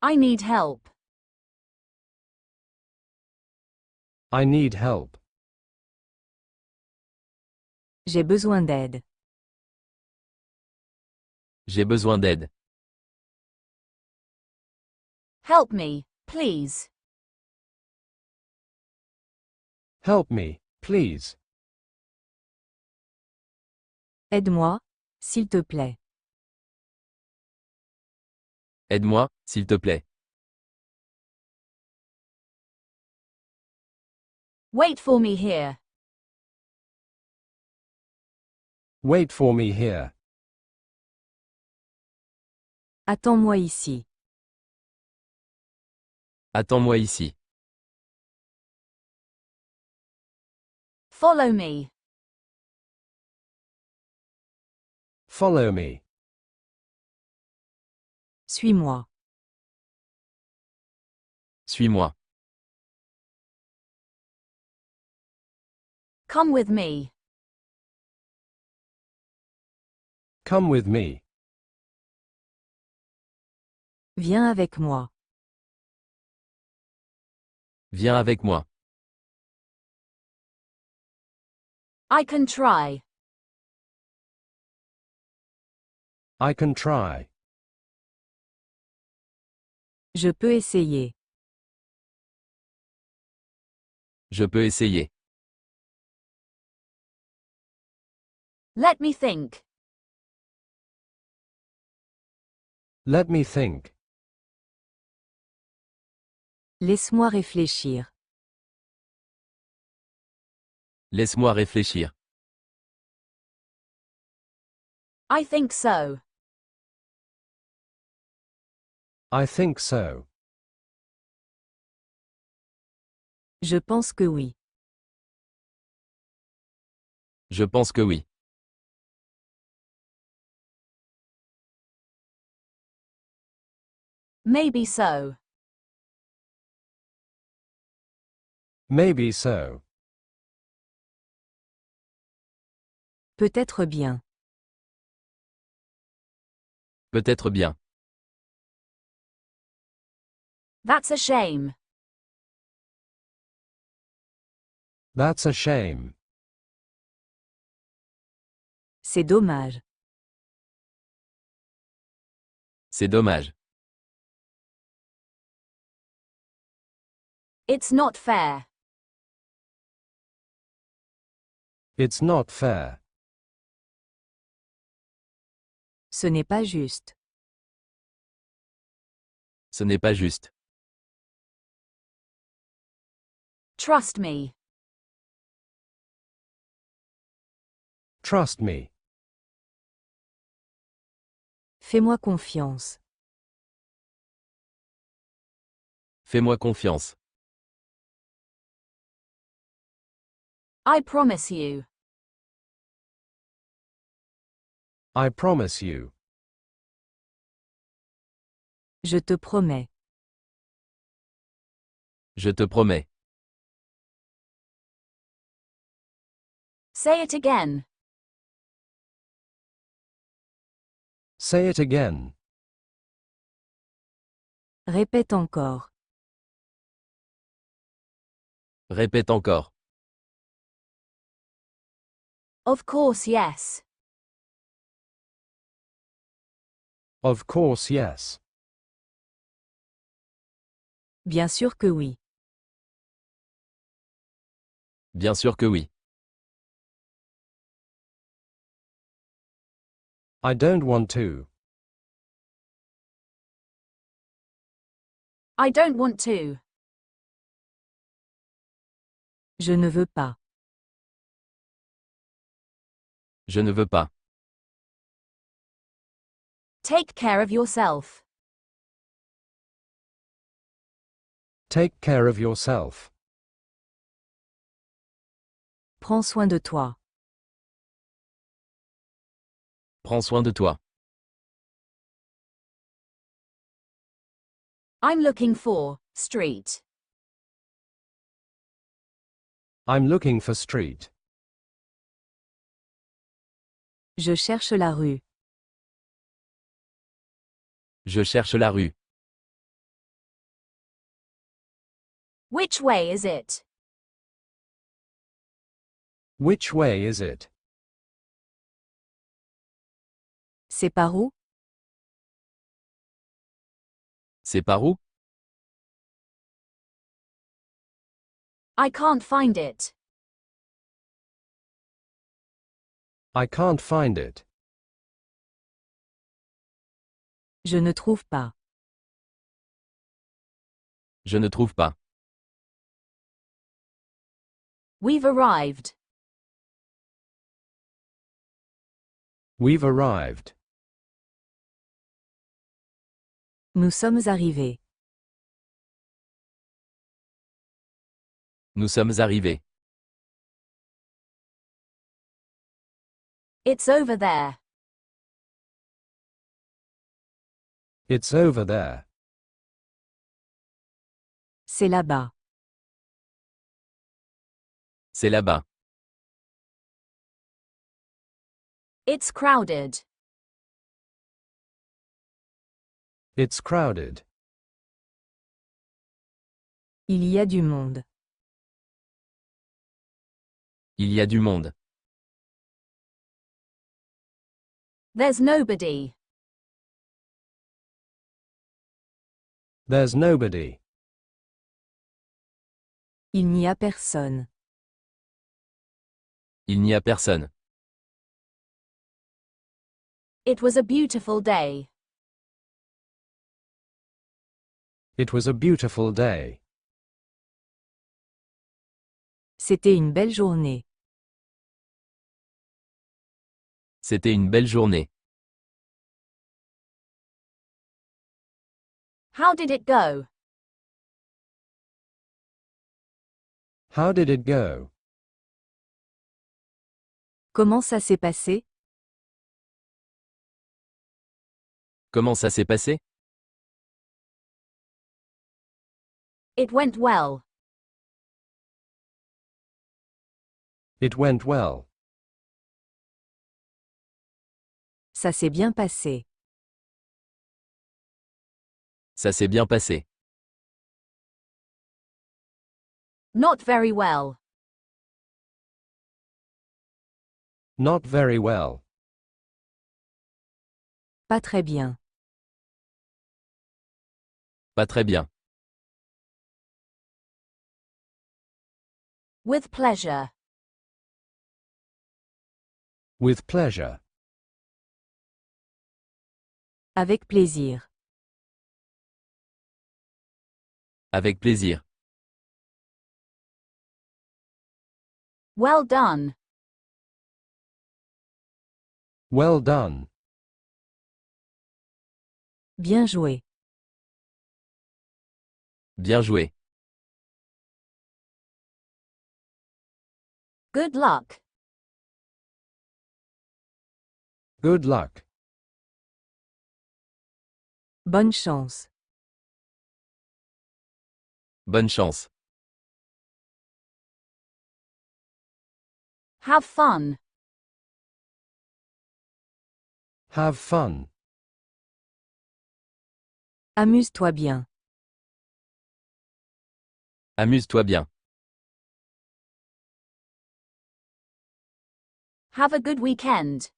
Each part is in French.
I need help. I need help. J'ai besoin d'aide. J'ai besoin d'aide. Help me, please. Help me, please. Aide-moi, s'il te plaît. Aide-moi, s'il te plaît. Wait for me here. Wait for me here. Attends-moi ici. Attends-moi ici. Follow me. Follow me. Suis-moi. Suis-moi. Come with me. Come with me. Viens avec moi. Viens avec moi. I can try. I can try. Je peux essayer. Je peux essayer. Let me think. Let me think. Laisse-moi réfléchir. Laisse-moi réfléchir. I think so. I think so. Je pense que oui. Je pense que oui. Maybe so. Maybe so. Peut-être bien. Peut-être bien. That's a shame. That's a shame. C'est dommage. C'est dommage. It's not fair. It's not fair. Ce n'est pas juste. Ce n'est pas juste. Trust me. Trust me. Fais-moi confiance. Fais-moi confiance. I promise you. I promise you. Je te promets. Je te promets. Say it again. Say it again. Répète encore. Répète encore. Of course, yes. Of course, yes. Bien sûr que oui. Bien sûr que oui. I don't want to. I don't want to. Je ne veux pas. Je ne veux pas. Take care of yourself. Take care of yourself. Prends soin de toi. Prends soin de toi. I'm looking for street. I'm looking for street. Je cherche la rue. Je cherche la rue. Which way is it? Which way is it? C'est par où? C'est par où? I can't find it. I can't find it. Je ne trouve pas. Je ne trouve pas. We've arrived. We've arrived. Nous sommes arrivés. Nous sommes arrivés. It's over there. It's over there. C'est là-bas. C'est là-bas. It's crowded. It's crowded. Il y a du monde. Il y a du monde. There's nobody. There's nobody. Il n'y a personne. Il n'y a personne. It was a beautiful day. It was a beautiful day. C'était une belle journée. C'était une belle journée. How did it go? How did it go? Comment ça s'est passé? Comment ça s'est passé? It went well. It went well. Ça s'est bien passé. Ça s'est bien passé. Not very well. Not very well. Pas très bien. Pas très bien. With pleasure. With pleasure. Avec plaisir. Avec plaisir. Well done. Well done. Bien joué. Bien joué. Good luck. Good luck. Bonne chance. Bonne chance. Have fun. Have fun. Amuse-toi bien. Amuse-toi bien. Have a good weekend.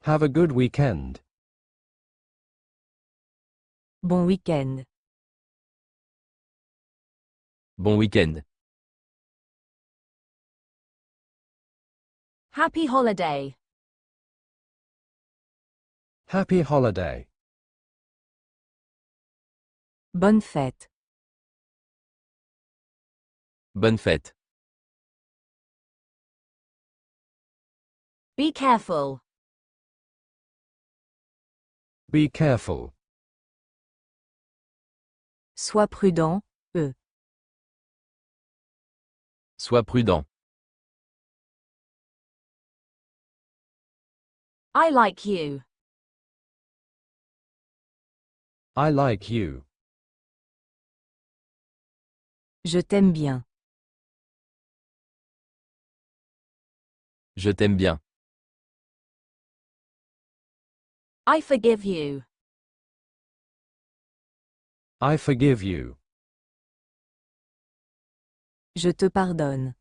Have a good weekend. Bon week-end. Bon week-end. Happy holiday. Happy holiday. Bonne fête. Bonne fête. Be careful. Be careful. Sois prudent, Sois prudent. I like you. I like you. Je t'aime bien. Je t'aime bien. I forgive you. I forgive you. Je te pardonne.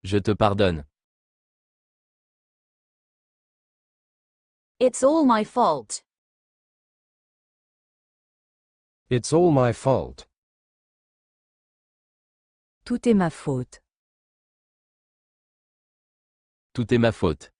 Je te pardonne. It's all my fault. It's all my fault. Tout est ma faute. Tout est ma faute.